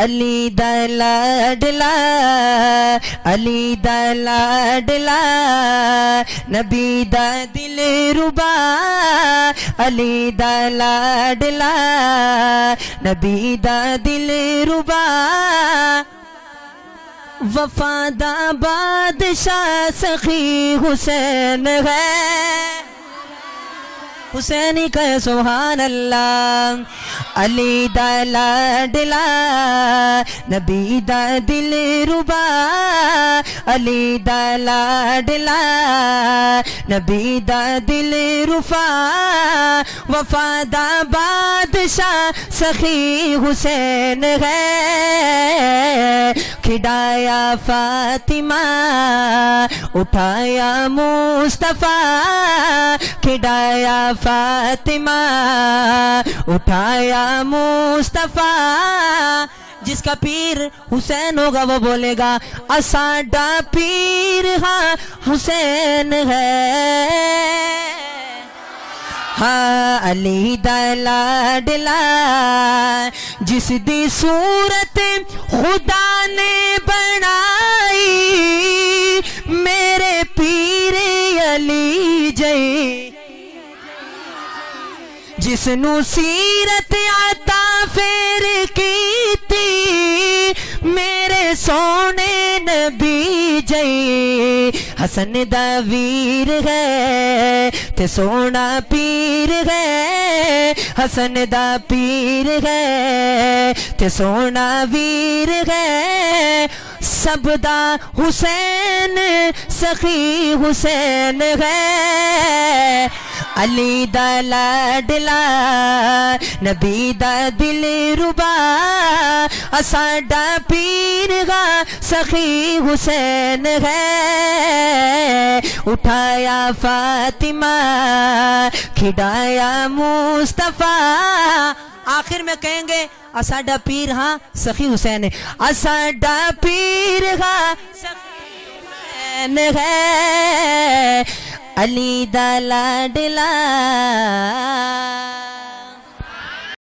علی دا لاڈلا علی دا لاڈلا نبی دا دل ربا علی دا لاڈلا نبی دا دل ربا وفادہ بادشاہ سخی حسین ہے حسینی کہ سبحان اللہ علی دا لاڈلا نبی دا دل ربا علی دا لاڈلا نبی دا دل رفا وفادہ بادشاہ سخی حسین ہے کھڑایا فاطمہ اٹھایا مصطفیٰ کھڑایا فاطمہ اٹھایا مصطفیٰ جس کا پیر حسین ہوگا وہ بولے گا اساڈا پیر ہاں حسین ہے ہاں علی دا لاڈلا جس دی صورت خدا نے بنائی میرے پیر علی جی جس نو سیرت عطا پھر کیتی میرے سونے نبی جی حسن دا ویر ہے تے سونا پیر ہے حسن دا پیر ہے تے سونا ویر ہے سب دا حسین سخی حسین ہے علی دا لاڈلا نبی دا دل ربا اساڈا پیر گا سخی حسین ہے اٹھایا فاطمہ کھڑایا مصطفیٰ آخر میں کہیں گے اساڈا پیر ہاں سخی حسین ہے اساڈا پیر ہاں سخی حسین ہے علی دا لاڈلا